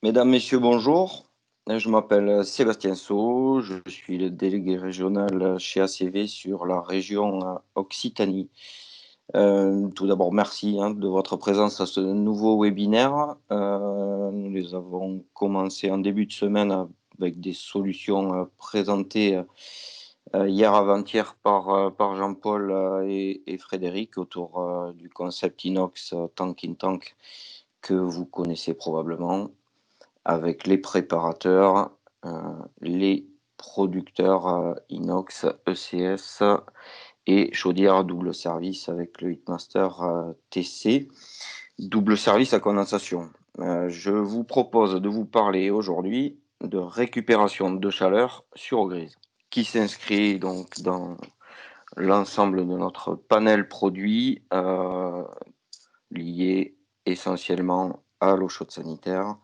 Mesdames, Messieurs, bonjour. Je m'appelle Sébastien Sau, je suis le délégué régional chez ACV sur la région Occitanie. Tout d'abord, merci de votre présence à ce nouveau webinaire. Nous les avons commencé en début de semaine avec des solutions présentées hier avant-hier par Jean-Paul et Frédéric autour du concept inox Tank in Tank que vous connaissez probablement avec les préparateurs, les producteurs inox, ECS et chaudière double service avec le Heatmaster TC, double service à condensation. Je vous propose de vous parler aujourd'hui de récupération de chaleur sur eau grise, qui s'inscrit donc dans l'ensemble de notre panel produit lié essentiellement à l'eau chaude sanitaire.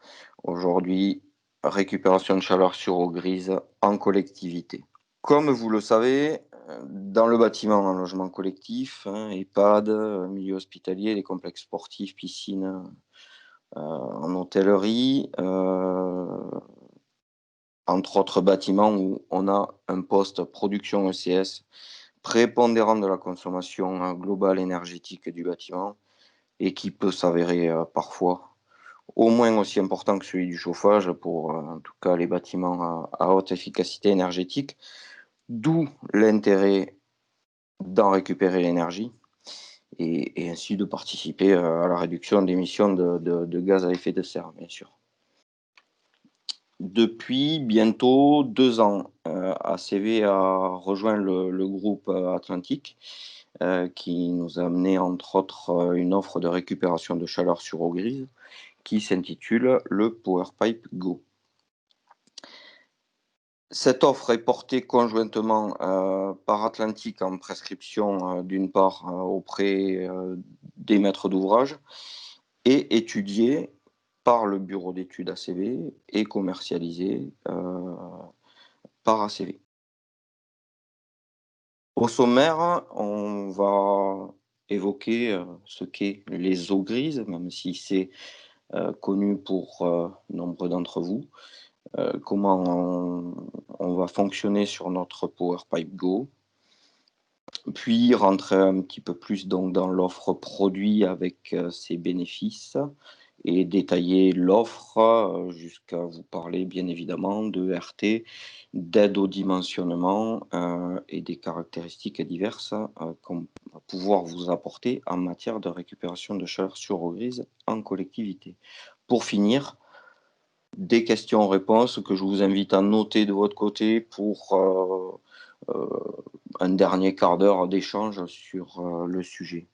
Aujourd'hui, récupération de chaleur sur eau grise en collectivité. Comme vous le savez, dans le bâtiment en logement collectif, EHPAD, milieu hospitalier, les complexes sportifs, piscines, en hôtellerie, entre autres bâtiments où on a un poste production ECS prépondérant de la consommation globale énergétique du bâtiment et qui peut s'avérer parfois au moins aussi important que celui du chauffage pour en tout cas les bâtiments à haute efficacité énergétique, d'où l'intérêt d'en récupérer l'énergie et ainsi de participer à la réduction d'émissions de gaz à effet de serre, bien sûr. Depuis bientôt 2 ans, ACV a rejoint le groupe Atlantique qui nous a amené entre autres une offre de récupération de chaleur sur eau grise qui s'intitule le PowerPipe Go. Cette offre est portée conjointement par Atlantique en prescription d'une part auprès des maîtres d'ouvrage et étudiée par le bureau d'études ACV et commercialisée par ACV. Au sommaire, on va évoquer ce qu'est les eaux grises, même si c'est connu pour nombre d'entre vous. Comment on va fonctionner sur notre PowerPipe Go, puis rentrer un petit peu plus donc dans l'offre produit avec ses bénéfices et détailler l'offre jusqu'à vous parler bien évidemment de RT, d'aide au dimensionnement et des caractéristiques diverses qu'on va pouvoir vous apporter en matière de récupération de chaleur sur eau grise en collectivité. Pour finir, des questions-réponses que je vous invite à noter de votre côté pour un dernier quart d'heure d'échange sur le sujet.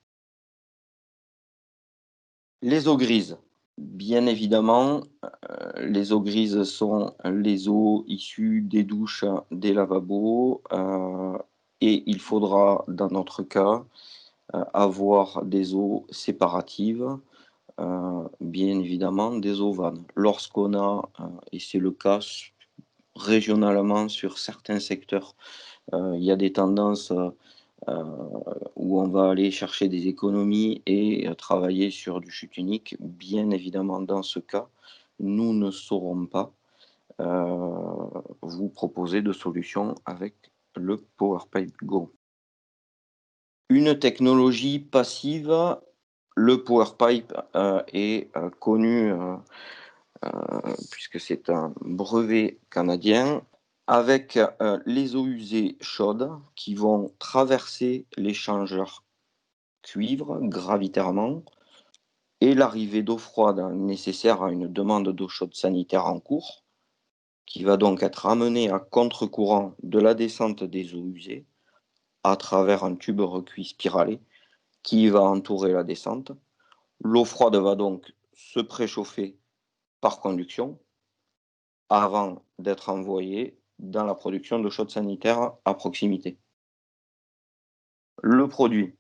Les eaux grises. Bien évidemment, les eaux grises sont les eaux issues des douches, des lavabos, et il faudra, dans notre cas, avoir des eaux séparatives, bien évidemment des eaux vannes. Lorsqu'on a, et c'est le cas régionalement sur certains secteurs, il y a des tendances où on va aller chercher des économies et travailler sur du chute unique. Bien évidemment, dans ce cas, nous ne saurons pas vous proposer de solution avec le PowerPipe Go. Une technologie passive, le PowerPipe est connu puisque c'est un brevet canadien avec les eaux usées chaudes qui vont traverser l'échangeur cuivre gravitairement et l'arrivée d'eau froide nécessaire à une demande d'eau chaude sanitaire en cours, qui va donc être amenée à contre-courant de la descente des eaux usées à travers un tube recuit spiralé qui va entourer la descente. L'eau froide va donc se préchauffer par conduction avant d'être envoyée dans la production d'eau chaude sanitaire à proximité. Le produit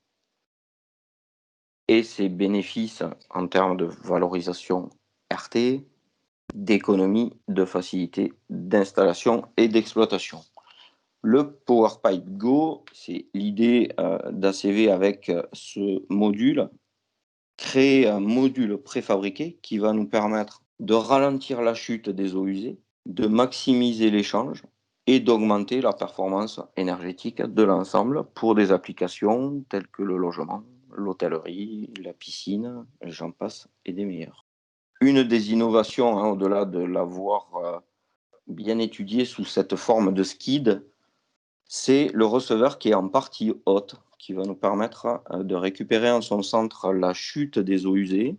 et ses bénéfices en termes de valorisation RT, d'économie, de facilité d'installation et d'exploitation. Le PowerPipe Go, c'est l'idée d'ACV avec ce module, créer un module préfabriqué qui va nous permettre de ralentir la chute des eaux usées, de maximiser l'échange et d'augmenter la performance énergétique de l'ensemble pour des applications telles que le logement, l'hôtellerie, la piscine, j'en passe et des meilleurs. Une des innovations, hein, au-delà de l'avoir bien étudié sous cette forme de skid, c'est le receveur qui est en partie haute, qui va nous permettre de récupérer en son centre la chute des eaux usées,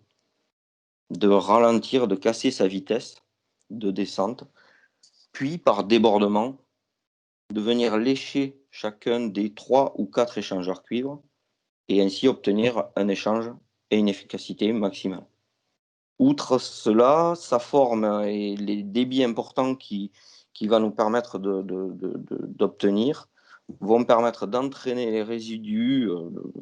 de ralentir, de casser sa vitesse de descente, puis par débordement, de venir lécher chacun des 3 ou 4 échangeurs cuivre et ainsi obtenir un échange et une efficacité maximale. Outre cela, sa forme et les débits importants qui va nous permettre d'obtenir vont permettre d'entraîner les résidus,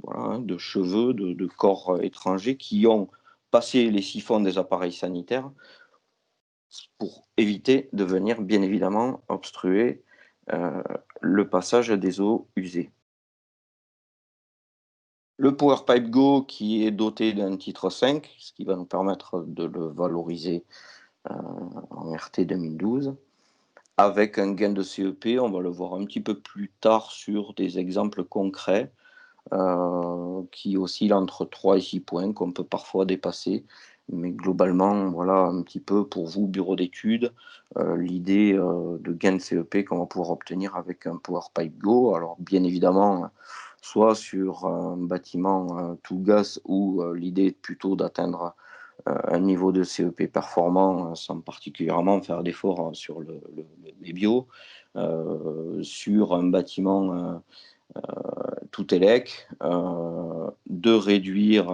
voilà, hein, de cheveux, de corps étrangers qui ont passé les siphons des appareils sanitaires pour éviter de venir, bien évidemment, obstruer le passage des eaux usées. Le PowerPipe Go qui est doté d'un titre 5, ce qui va nous permettre de le valoriser en RT 2012, avec un gain de CEP, on va le voir un petit peu plus tard sur des exemples concrets qui oscillent entre 3 et 6 points qu'on peut parfois dépasser. Mais globalement, voilà un petit peu pour vous, bureau d'études, l'idée de gain de CEP qu'on va pouvoir obtenir avec un PowerPipe Go. Alors bien évidemment, soit sur un bâtiment tout gas où l'idée est plutôt d'atteindre un niveau de CEP performant sans particulièrement faire d'efforts sur les bio. Sur un bâtiment tout élec, de réduire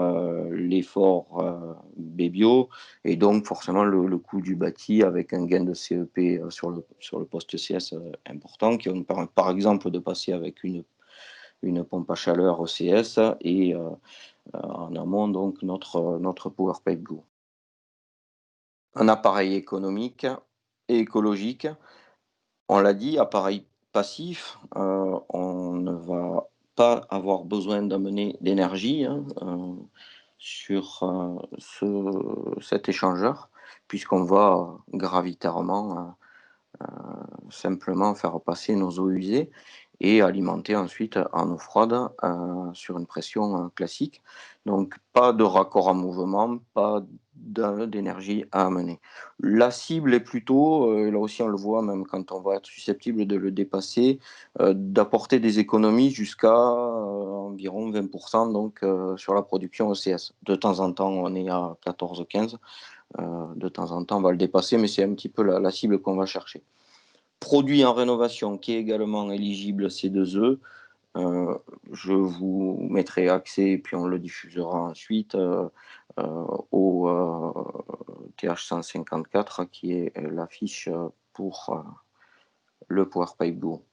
l'effort Bébio et donc forcément le coût du bâti avec un gain de CEP sur le poste CS important qui va nous permettre par exemple de passer avec une pompe à chaleur ECS et en amont donc notre PowerPipe Go. Un appareil économique et écologique. On l'a dit, appareil passif, on ne va pas avoir besoin d'amener d'énergie, hein, sur, cet échangeur puisqu'on va gravitairement, simplement faire passer nos eaux usées et alimenter ensuite en eau froide, sur une pression, classique. Donc pas de raccord en mouvement, pas d'énergie à amener. La cible est plutôt, là aussi on le voit même quand on va être susceptible de le dépasser, d'apporter des économies jusqu'à, environ 20 donc, sur la production ECS. De temps en temps, on est à 14-15, de temps en temps on va le dépasser, mais c'est un petit peu la cible qu'on va chercher. Produit en rénovation qui est également éligible C2E, je vous mettrai accès et puis on le diffusera ensuite, au, TH154 qui est, l'affiche, pour, le PowerPipe Go.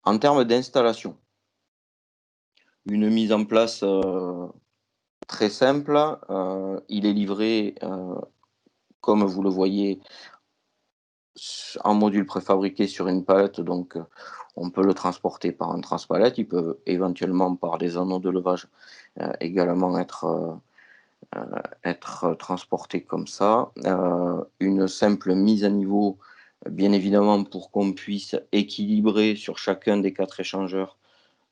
En termes d'installation, une mise en place, très simple, il est livré, comme vous le voyez, en module préfabriqué sur une palette, donc on peut le transporter par un transpalette. Il peut éventuellement par des anneaux de levage également être transporté comme ça. Une simple mise à niveau, bien évidemment, pour qu'on puisse équilibrer sur chacun des 4 échangeurs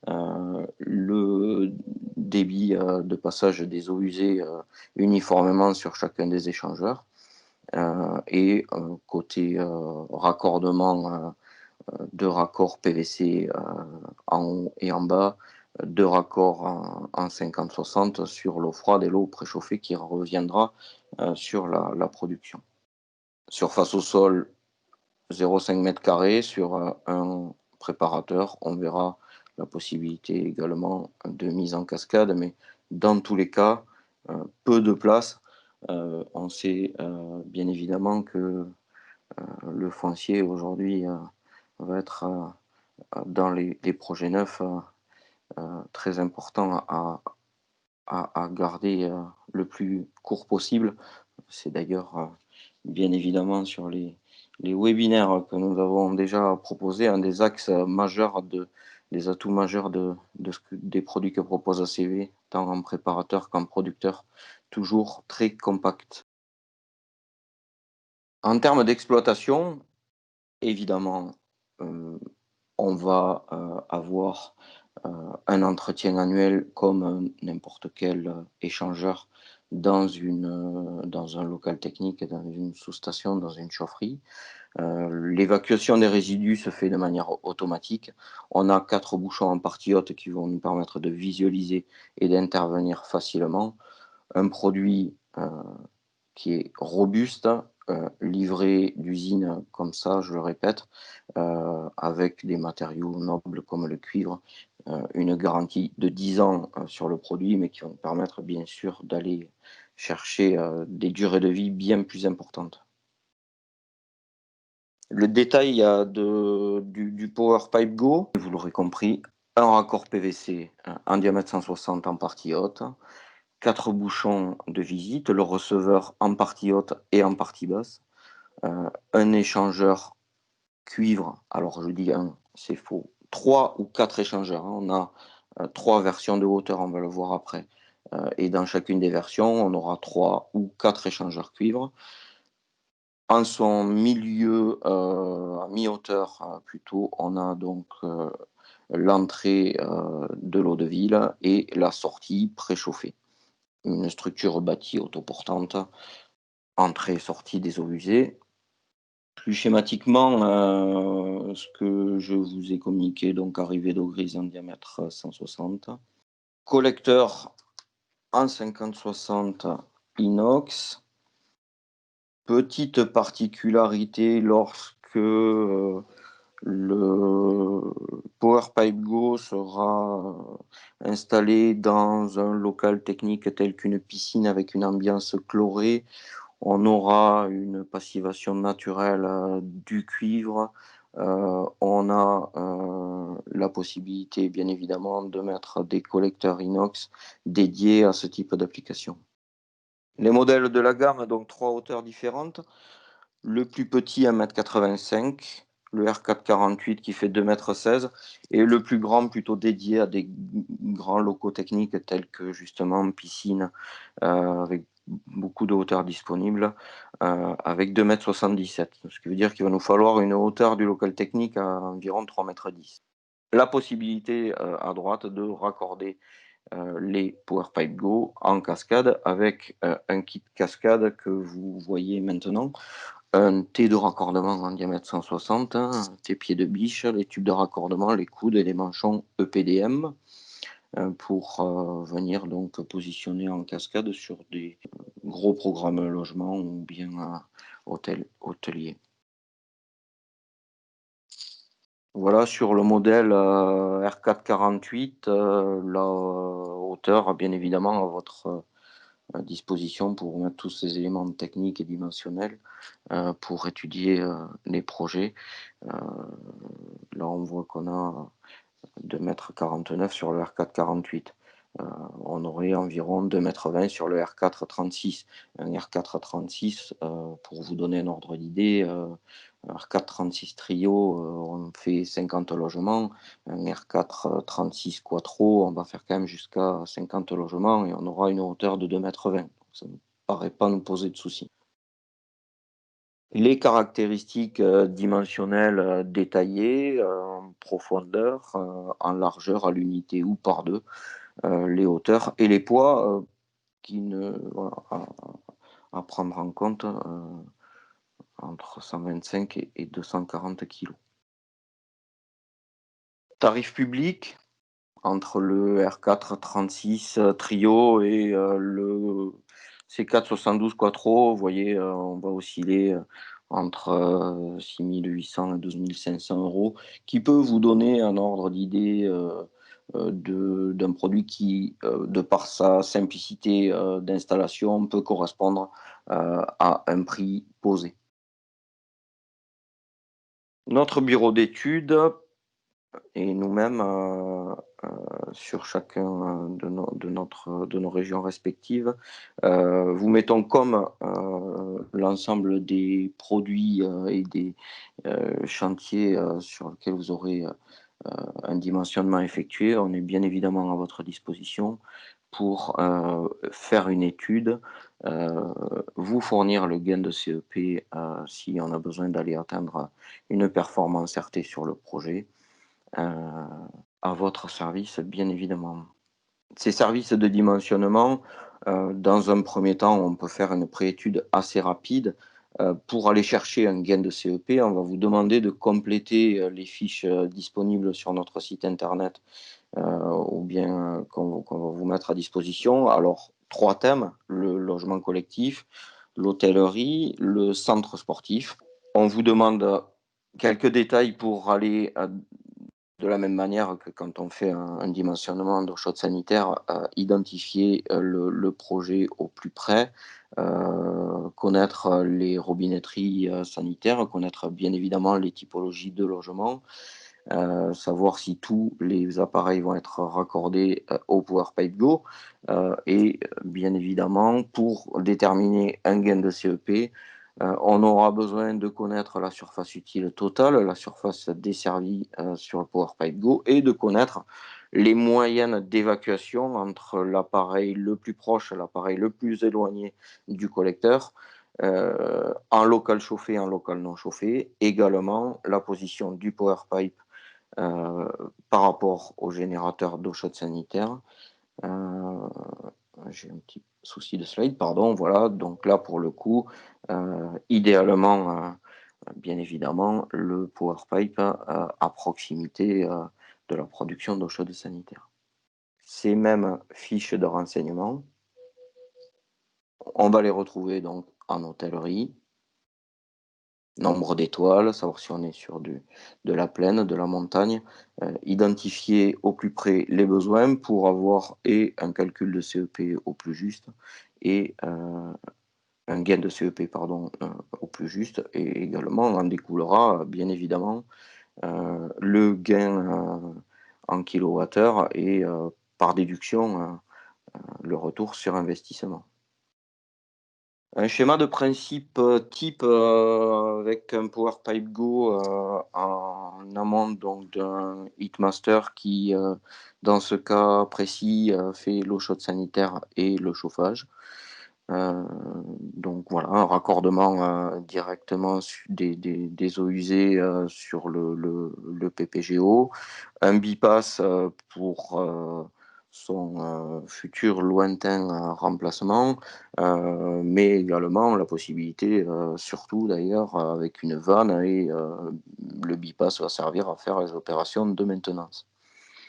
le débit de passage des eaux usées uniformément sur chacun des échangeurs. Et côté raccordement, 2 raccords PVC en haut et en bas, 2 raccords en 50-60 sur l'eau froide et l'eau préchauffée qui reviendra sur la production. Surface au sol, 0,5 m². Sur un préparateur, on verra la possibilité également de mise en cascade, mais dans tous les cas, peu de place. On sait bien évidemment que le foncier aujourd'hui va être dans les projets neufs très important à garder le plus court possible. C'est d'ailleurs bien évidemment sur les webinaires que nous avons déjà proposés, un des axes majeurs des atouts majeurs des produits que propose ACV, tant en préparateur qu'en producteur, toujours très compact. En termes d'exploitation, évidemment, heu, on va, avoir, un entretien annuel comme, n'importe quel, échangeur dans un local technique, dans une sous-station, dans une chaufferie. L'évacuation des résidus se fait de manière automatique. On a 4 bouchons en partie haute qui vont nous permettre de visualiser et d'intervenir facilement. Un produit, qui est robuste, livré d'usine comme ça, je le répète, avec des matériaux nobles comme le cuivre, une garantie de 10 ans, sur le produit, mais qui vont permettre bien sûr d'aller chercher, des durées de vie bien plus importantes. Le détail, il y a du Power Pipe Go, vous l'aurez compris, un raccord PVC, en diamètre 160 en partie haute, 4 bouchons de visite, le receveur en partie haute et en partie basse, un échangeur cuivre, alors je dis un, c'est faux, 3 ou 4 échangeurs, hein. On a, 3 versions de hauteur, on va le voir après, et dans chacune des versions, on aura 3 ou 4 échangeurs cuivre. En son milieu, à mi-hauteur, plutôt, on a donc, l'entrée, de l'eau-de-vie et la sortie préchauffée. Une structure bâtie autoportante, entrée-sortie des eaux usées. Plus schématiquement, ce que je vous ai communiqué, donc arrivée d'eau grise en diamètre 160. Collecteur en 50-60 inox. Petite particularité lorsque, le Power Pipe Go sera, installé dans un local technique tel qu'une piscine avec une ambiance chlorée. On aura une passivation naturelle, du cuivre. On a, la possibilité, bien évidemment, de mettre des collecteurs inox dédiés à ce type d'application. Les modèles de la gamme, donc 3 hauteurs différentes. Le plus petit 1,85 m, le R448 qui fait 2,16 m et le plus grand plutôt dédié à des grands locaux techniques tels que justement piscine, avec beaucoup de hauteur disponible, avec 2,77 m. Ce qui veut dire qu'il va nous falloir une hauteur du local technique à environ 3,10 m. La possibilité, à droite de raccorder, les Power Pipe Go en cascade avec, un kit cascade que vous voyez maintenant. Un T de raccordement en diamètre 160, T pieds de biche, les tubes de raccordement, les coudes et les manchons EPDM, pour, venir donc positionner en cascade sur des gros programmes logements ou bien, hôteliers. Voilà sur le modèle, R448, la hauteur bien évidemment à votre, disposition pour mettre tous ces éléments techniques et dimensionnels, pour étudier, les projets. Heu, Là, on voit qu'on a 2,49 m sur le R448. Heu, on aurait environ 2,20 m sur le R436. Un R436, pour vous donner un ordre d'idée, un R436 Trio, on fait 50 logements. Un R436 Quattro, on va faire quand même jusqu'à 50 logements et on aura une hauteur de 2,20 m. Ça ne paraît pas nous poser de soucis. Les caractéristiques, dimensionnelles, détaillées, en profondeur, en largeur à l'unité ou par 2, les hauteurs et les poids, qui ne voilà, à prendre en compte, entre 125 et 240 kilogrammes. Tarif public, entre le R436, Trio et le C472 Quattro, vous voyez, on va osciller, entre, 6 800 et 12 500 €, qui peut vous donner un ordre d'idée, d'un produit qui, de par sa simplicité, d'installation, peut correspondre, à un prix posé. Notre bureau d'études et nous-mêmes, sur chacun, de nos régions respectives, vous mettons comme, l'ensemble des produits, et des, chantiers, sur lesquels vous aurez, un dimensionnement effectué. On est bien évidemment à votre disposition pour faire une étude, heu, vous fournir le gain de CEP, si on a besoin d'aller atteindre une performance RT sur le projet, heu, à votre service, bien évidemment. Ces services de dimensionnement, dans un premier temps, on peut faire une préétude assez rapide. Pour aller chercher un gain de CEP, on va vous demander de compléter, les fiches, disponibles sur notre site internet, ou bien, qu'on va vous mettre à disposition. Alors 3 thèmes: le logement collectif, l'hôtellerie, le centre sportif. On vous demande, quelques détails pour aller, de la même manière que quand on fait un dimensionnement d'eau chaude sanitaire, identifier, le projet au plus près, connaître, les robinetteries, sanitaires, connaître bien évidemment les typologies de logements, savoir si tous les appareils vont être raccordés, au PowerPipe Go, et bien évidemment pour déterminer un gain de CEP, on aura besoin de connaître la surface utile totale, la surface desservie, sur le PowerPipe Go, et de connaître les moyennes d'évacuation entre l'appareil le plus proche et l'appareil le plus éloigné du collecteur, en local chauffé, en local non chauffé. Également, la position du PowerPipe par rapport au générateur d'eau chaude sanitaire. Heu, j'ai un petit souci de slide, pardon, voilà, donc là, pour le coup, idéalement, bien évidemment, le PowerPipe, à proximité, de la production d'eau chaude sanitaire. Ces mêmes fiches de renseignements, on va les retrouver donc en hôtellerie. Nombre d'étoiles, savoir si on est sur de la plaine, de la montagne, identifier au plus près les besoins pour avoir et un calcul de CEP au plus juste, et un gain de CEP pardon, au plus juste, et également en découlera, bien évidemment, le gain, en kilowattheure, et par déduction, le retour sur investissement. Un schéma de principe, type, avec un PowerPipe Go, en amont donc d'un Heatmaster qui, dans ce cas précis, fait l'eau chaude sanitaire et le chauffage. Heu, donc voilà, un raccordement, directement des eaux usées, sur le PPGO, un bypass, pour, son, futur lointain, remplacement, mais également la possibilité, surtout d'ailleurs, avec une vanne, et le bypass va servir à faire les opérations de maintenance.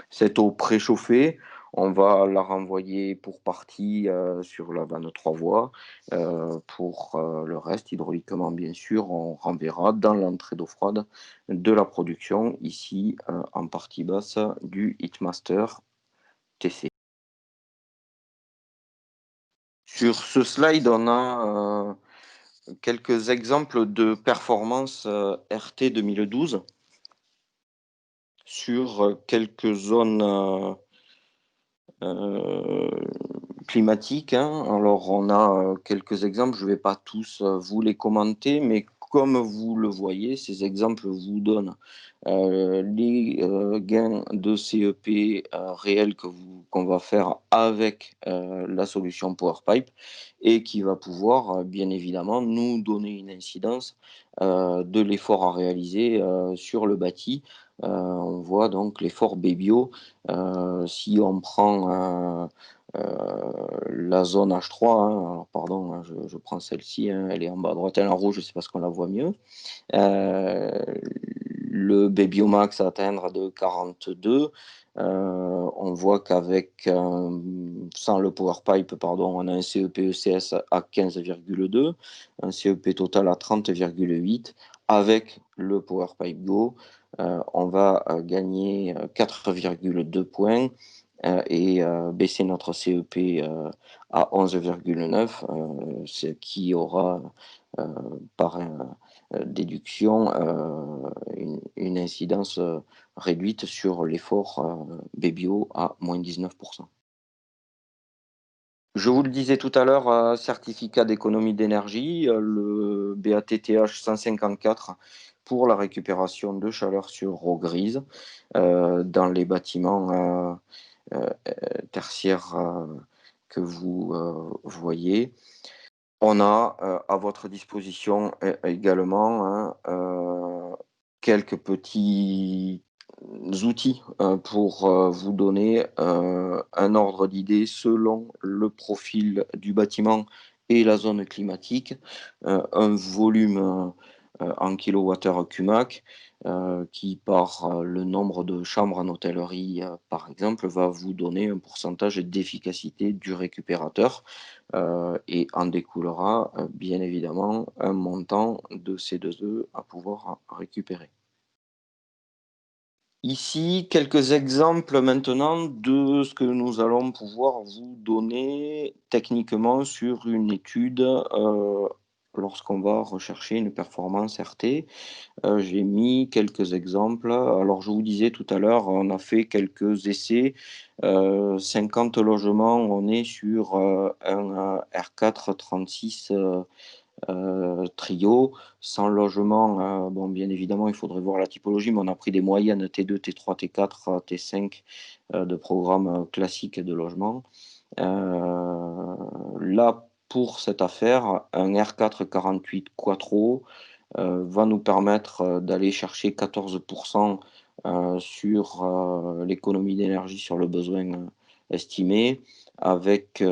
Cette eau préchauffée, on va la renvoyer pour partie, sur la vanne 3 voies. Pour, le reste, hydrauliquement bien sûr, on renverra dans l'entrée d'eau froide de la production, ici, en partie basse du Heatmaster TC. Sur ce slide, on a, quelques exemples de performances, RT 2012 sur, quelques zones, Heu, climatiques, hein. Alors on a, quelques exemples, je ne vais pas tous, vous les commenter, mais comme vous le voyez, ces exemples vous donnent, les, gains de CEP, réels qu'on va faire avec, la solution PowerPipe, et qui va pouvoir, bien évidemment, nous donner une incidence, de l'effort à réaliser, sur le bâti. On voit donc l'effort BBio. Si on prend, la zone H3, hein, alors pardon, hein, je prends celle-ci, hein, elle est en bas à droite, elle est en rouge, c'est parce qu'on la voit mieux. Heu, le Babyomax à atteindre de 42, on voit qu'avec, sans le PowerPipe, pardon, on a un CEP-ECS à 15,2, un CEP total à 30,8. Avec le PowerPipe Go, on va, gagner, 4,2 points, et baisser notre CEP, à 11,9, ce qui aura, heu, par, déduction, une incidence, réduite sur l'effort, BBO à -19. Je vous le disais tout à l'heure, certificat d'économie d'énergie, le BATTH 154 pour la récupération de chaleur sur eau grise, dans les bâtiments, tertiaires, que vous, voyez. On a, à votre disposition également, hein, quelques petits outils, pour, vous donner, un ordre d'idée selon le profil du bâtiment et la zone climatique. Un volume, en kilowattheure CUMAC, qui par, le nombre de chambres en hôtellerie, par exemple, va vous donner un pourcentage d'efficacité du récupérateur. Et en découlera, bien évidemment, un montant de CO2 à pouvoir récupérer. Ici, quelques exemples maintenant de ce que nous allons pouvoir vous donner techniquement sur une étude, lorsqu'on va rechercher une performance RT. J'ai mis quelques exemples. Alors je vous disais tout à l'heure, on a fait quelques essais, 50 logements, on est sur, un, R4 36, trio, 100 logements, bon, bien évidemment, il faudrait voir la typologie, mais on a pris des moyennes T2, T3, T4, T5, de programmes, classiques de logement. Là, pour cette affaire, un R4 48 quattro, va nous permettre, d'aller chercher 14 sur, l'économie d'énergie sur le besoin, estimé avec,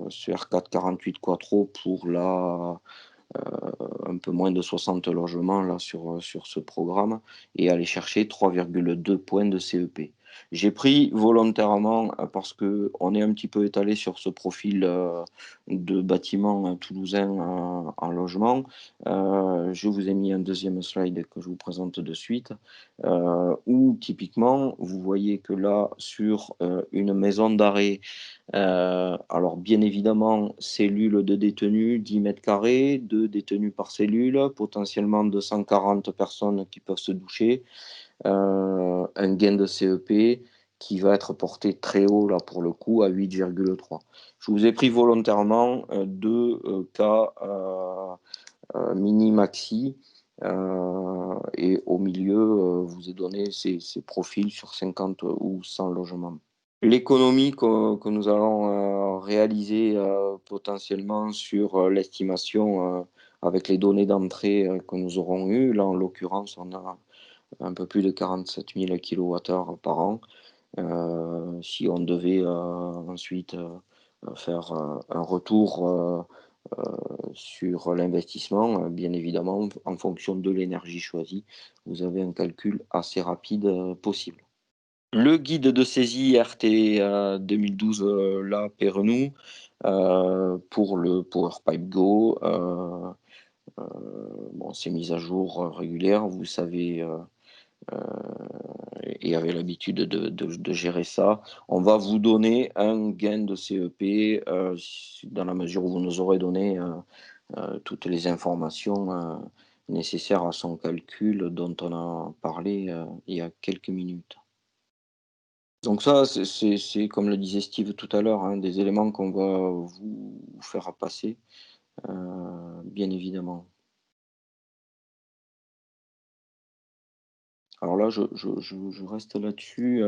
ce R4 48 quattro pour la un peu moins de 60 logements là sur ce programme et aller chercher 3,2 points de CEP. J'ai pris volontairement, parce qu'on est un petit peu étalé sur ce profil, de bâtiment, toulousain, en logement. Je vous ai mis un deuxième slide que je vous présente de suite, où typiquement vous voyez que là sur, une maison d'arrêt. Alors bien évidemment, cellule de détenus, 10 carrés, 2 détenus par cellule, potentiellement 240 personnes qui peuvent se doucher, un gain de CEP qui va être porté très haut là pour le coup à 8,3. Je vous ai pris volontairement, 2, cas, mini maxi, et au milieu, vous ai donné ces profils sur 50 ou 100 logements. L'économie que nous allons, réaliser, potentiellement sur, l'estimation, avec les données d'entrée, que nous aurons eues, là, en l'occurrence, on a un peu plus de 47 000 kilowattheures par an. Si on devait, ensuite, faire, un retour, sur l'investissement, bien évidemment, en fonction de l'énergie choisie, vous avez un calcul assez rapide, possible. Le guide de saisie RT, 2012, là, Perenou, pour le PowerPipe Go, bon, c'est mis à jour, régulière, vous savez, heu et avez l'habitude de gérer ça. On va vous donner un gain de CEP, si dans la mesure où vous nous aurez donné, toutes les informations, nécessaires à son calcul dont on a parlé, il y a quelques minutes. Donc ça, c'est comme le disait Steve tout à l'heure, hein, des éléments qu'on va vous faire passer, bien évidemment. Alors là, je reste là-dessus,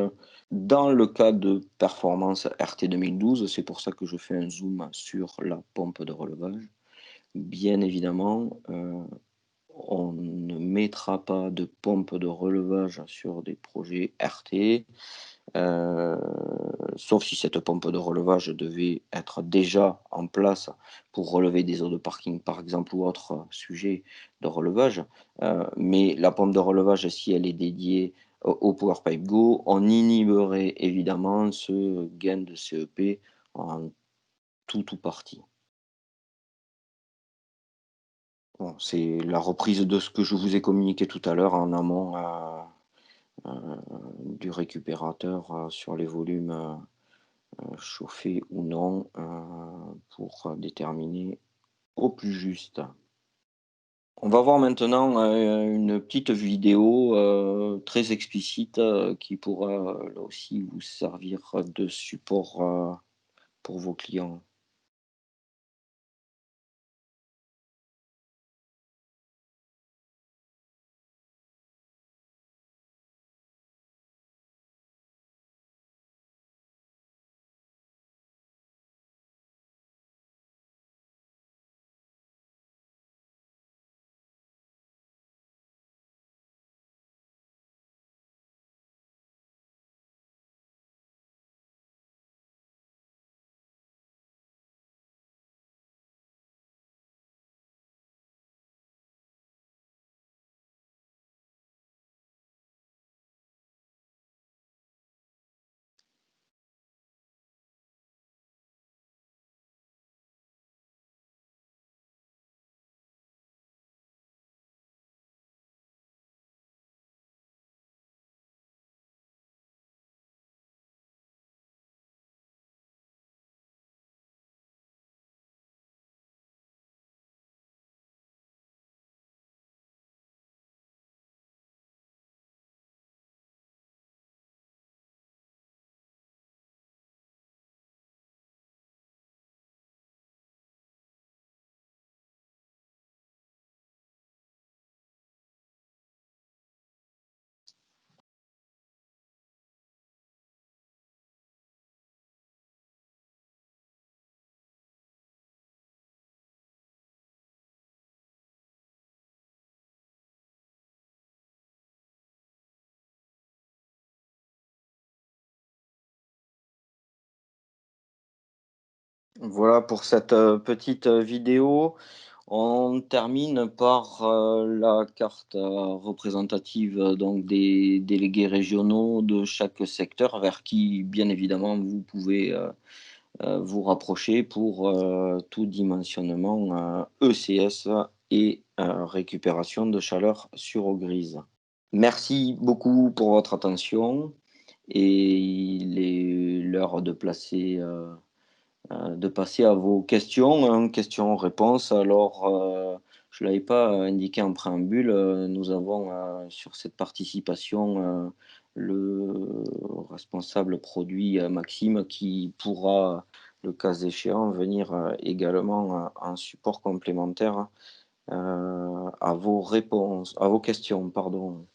dans le cas de performance RT 2012, c'est pour ça que je fais un zoom sur la pompe de relevage. Bien évidemment, on ne mettra pas de pompe de relevage sur des projets RT. Heu, Sauf si cette pompe de relevage devait être déjà en place pour relever des eaux de parking, par exemple, ou autre sujet de relevage. Mais la pompe de relevage, si elle est dédiée au PowerPipe Go, on inhiberait évidemment ce gain de CEP en tout ou partie. Bon, c'est la reprise de ce que je vous ai communiqué tout à l'heure en amont, du récupérateur, sur les volumes, chauffé ou non, pour, déterminer au plus juste. On va voir maintenant, une petite vidéo, très explicite, qui pourra, là aussi vous servir de support, pour vos clients. Voilà pour cette, petite, vidéo. On termine par, la carte, représentative, donc des délégués régionaux de chaque secteur vers qui, bien évidemment, vous pouvez, vous rapprocher pour, tout dimensionnement, ECS et récupération de chaleur sur eau grise. Merci beaucoup pour votre attention et il est l'heure de passer à vos questions, hein, questions-réponses. Alors, je ne l'avais pas indiqué en préambule, nous avons, sur cette participation, le responsable produit, Maxime, qui pourra, le cas échéant, venir, également, en support complémentaire, à vos questions, pardon.